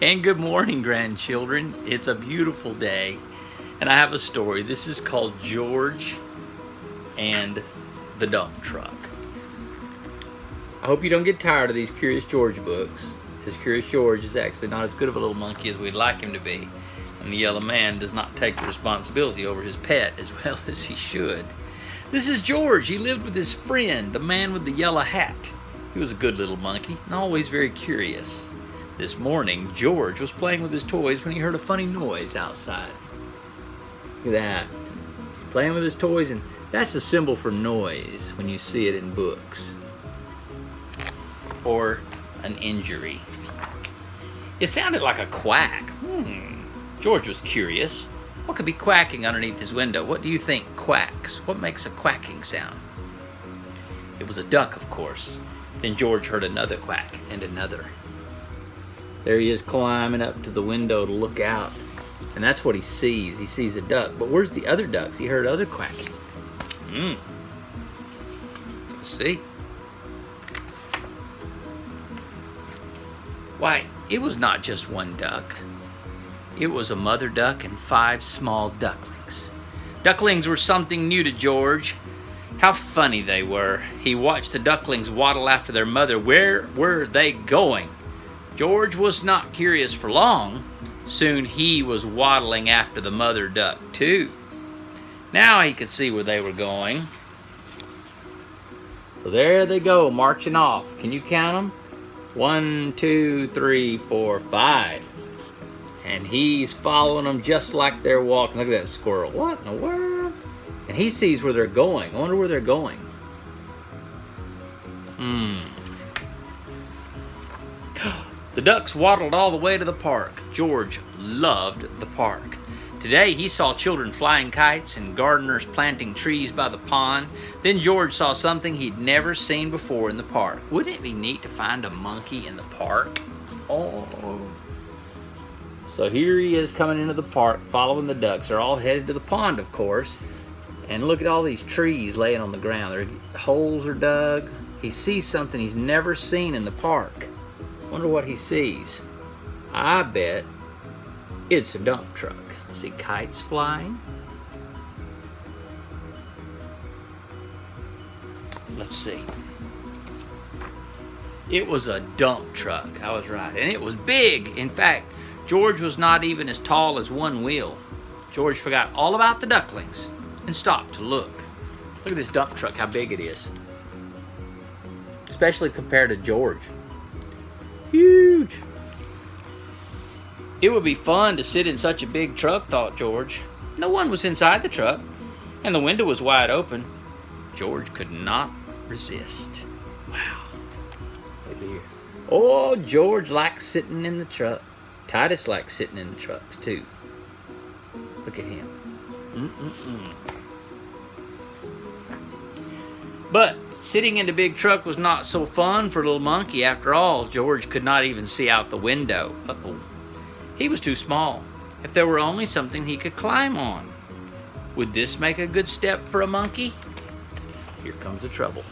And good morning, grandchildren. It's a beautiful day, and I have a story. This is called George and the Dump Truck. I hope you don't get tired of these Curious George books, because Curious George is actually not as good of a little monkey as we'd like him to be, and the yellow man does not take the responsibility over his pet as well as he should. This is George. He lived with his friend, the man with the yellow hat. He was a good little monkey and always very curious. This morning, George was playing with his toys when he heard a funny noise outside. Look at that. He's playing with his toys, and that's the symbol for noise when you see it in books. Or an injury. It sounded like a quack. George was curious. What could be quacking underneath his window? What do you think quacks? What makes a quacking sound? It was a duck, of course. Then George heard another quack and another. There he is climbing up to the window to look out. And that's what he sees. He sees a duck. But where's the other ducks? He heard other quacking. Let's see. Why, it was not just one duck. It was a mother duck and 5 small ducklings. Ducklings were something new to George. How funny they were. He watched the ducklings waddle after their mother. Where were they going? George was not curious for long. Soon he was waddling after the mother duck too. Now he could see where they were going. So there they go, marching off. Can you count them? 1, 2, 3, 4, 5. And he's following them just like they're walking. Look at that squirrel. What in the world? And he sees where they're going. I wonder where they're going. The ducks waddled all the way to the park. George loved the park. Today he saw children flying kites and gardeners planting trees by the pond. Then George saw something he'd never seen before in the park. Wouldn't it be neat to find a monkey in the park? Oh. So here he is coming into the park following the ducks. They're all headed to the pond, of course. And look at all these trees laying on the ground. Their holes are dug. He sees something he's never seen in the park. Wonder what he sees. I bet it's a dump truck. See kites flying? Let's see. It was a dump truck. I was right. And it was big. In fact, George was not even as tall as one wheel. George forgot all about the ducklings and stopped to look. Look at this dump truck, how big it is. Especially compared to George. Huge. It would be fun to sit in such a big truck, thought George. No one was inside the truck, and the window was wide open. George could not resist. Wow. Look here. Oh, George likes sitting in the truck. Titus likes sitting in the trucks, too. Look at him. But sitting in the big truck was not so fun for little monkey. After all, George could not even see out the window. He was too small. If there were only something he could climb on. Would this make a good step for a monkey? Here comes the trouble.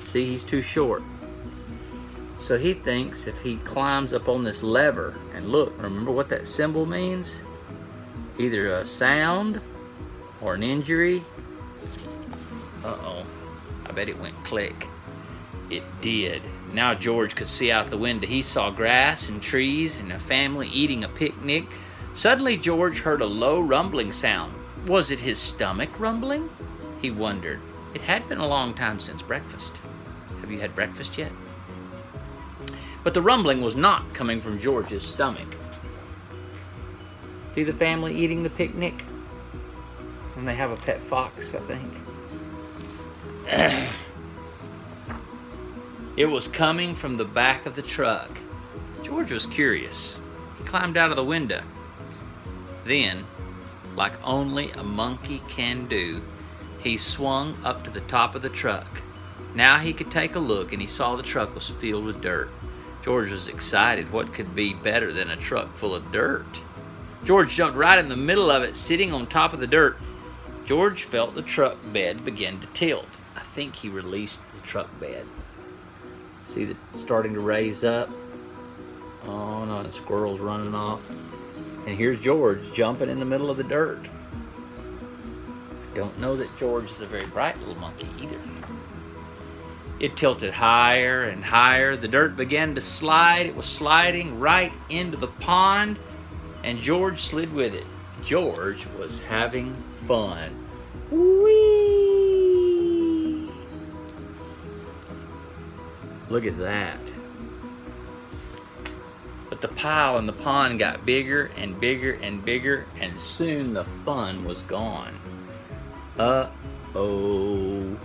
See, he's too short. So he thinks if he climbs up on this lever, and look, remember what that symbol means? Either a sound or an injury. I bet it went click. It did. Now George could see out the window. He saw grass and trees and a family eating a picnic. Suddenly George heard a low rumbling sound. Was it his stomach rumbling? He wondered. It had been a long time since breakfast. Have you had breakfast yet? But the rumbling was not coming from George's stomach. See the family eating the picnic? And they have a pet fox, I think. It was coming from the back of the truck. George was curious. He climbed out of the window. Then, like only a monkey can do, he swung up to the top of the truck. Now he could take a look, and he saw the truck was filled with dirt. George was excited. What could be better than a truck full of dirt? George jumped right in the middle of it, sitting on top of the dirt. George felt the truck bed begin to tilt. I think he released the truck bed. See it starting to raise up? Oh no, and squirrels running off. And here's George jumping in the middle of the dirt. Don't know that George is a very bright little monkey either. It tilted higher and higher. The dirt began to slide. It was sliding right into the pond, and George slid with it. George was having fun. Whee! Look at that. But the pile in the pond got bigger and bigger and bigger, and soon the fun was gone. Uh-oh.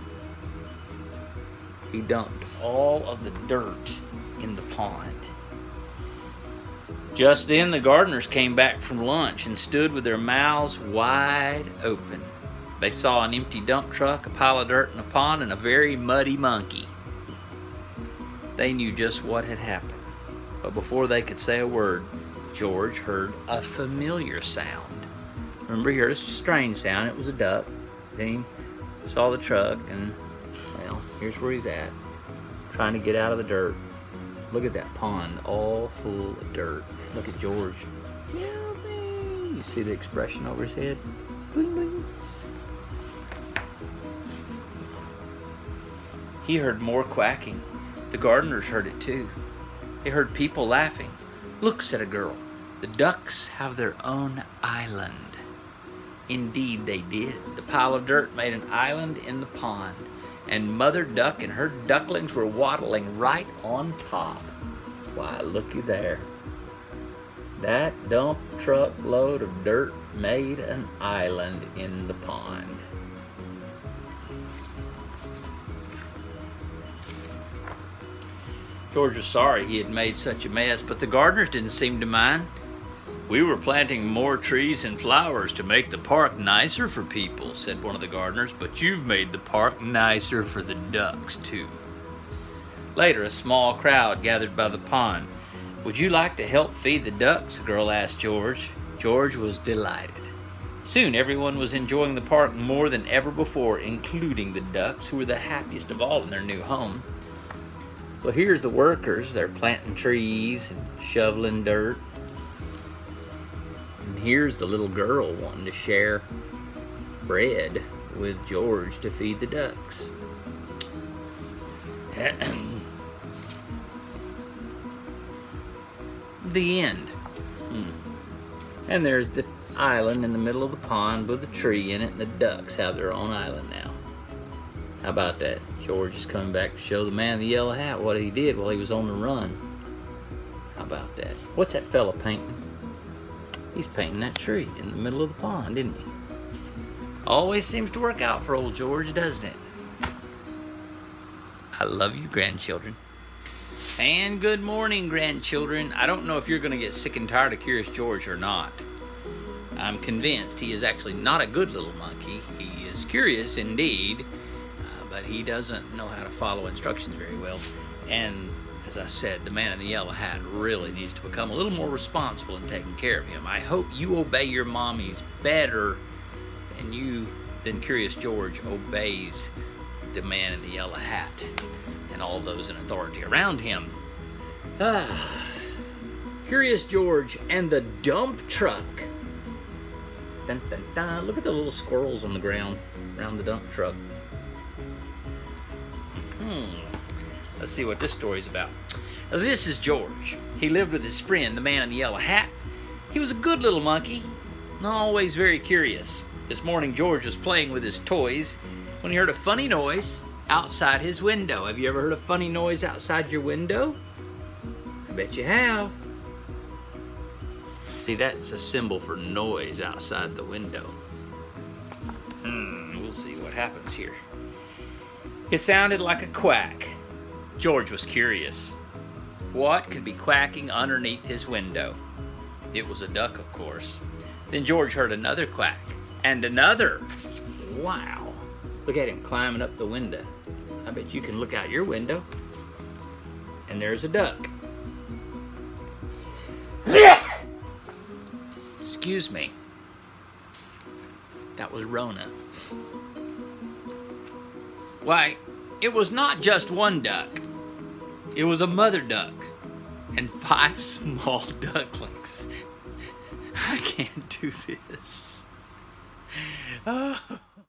He dumped all of the dirt in the pond. Just then the gardeners came back from lunch and stood with their mouths wide open. They saw an empty dump truck, a pile of dirt in a pond, and a very muddy monkey. They knew just what had happened. But before they could say a word, George heard a familiar sound. Remember, he heard a strange sound. It was a duck. Then he saw the truck, and, well, here's where he's at, trying to get out of the dirt. Look at that pond, all full of dirt. Look at George. Help me! You see the expression over his head? Bling, bling. He heard more quacking. The gardeners heard it too. They heard people laughing. Look, said a girl, the ducks have their own island. Indeed they did. The pile of dirt made an island in the pond, and Mother Duck and her ducklings were waddling right on top. Why, looky there. That dump truck load of dirt made an island in the pond. George was sorry he had made such a mess, but the gardeners didn't seem to mind. We were planting more trees and flowers to make the park nicer for people, said one of the gardeners, but you've made the park nicer for the ducks, too. Later, a small crowd gathered by the pond. Would you like to help feed the ducks? A girl asked George. George was delighted. Soon, everyone was enjoying the park more than ever before, including the ducks, who were the happiest of all in their new home. So here's the workers. They're planting trees and shoveling dirt. And here's the little girl wanting to share bread with George to feed the ducks. The end. And there's the island in the middle of the pond with a tree in it, and the ducks have their own island now. How about that? George is coming back to show the man in the yellow hat what he did while he was on the run. How about that? What's that fella painting? He's painting that tree in the middle of the pond, isn't he? Always seems to work out for old George, doesn't it? I love you, grandchildren. And good morning, grandchildren. I don't know if you're going to get sick and tired of Curious George or not. I'm convinced he is actually not a good little monkey. He is curious indeed, but he doesn't know how to follow instructions very well. And as I said, the man in the yellow hat really needs to become a little more responsible in taking care of him. I hope you obey your mommies better than Curious George obeys the man in the yellow hat and all those in authority around him. Curious George and the dump truck. Dun, dun, dun. Look at the little squirrels on the ground around the dump truck. Let's see what this story's about. This is George. He lived with his friend, the man in the yellow hat. He was a good little monkey, always very curious. This morning, George was playing with his toys when he heard a funny noise outside his window. Have you ever heard a funny noise outside your window? I bet you have. See, that's a symbol for noise outside the window. We'll see what happens here. It sounded like a quack. George was curious. What could be quacking underneath his window? It was a duck, of course. Then George heard another quack, and another. Wow. Look at him climbing up the window. I bet you can look out your window, and there's a duck. Excuse me. That was Rona. Why, it was not just one duck. It was a mother duck. and 5 small ducklings. I can't do this. Oh.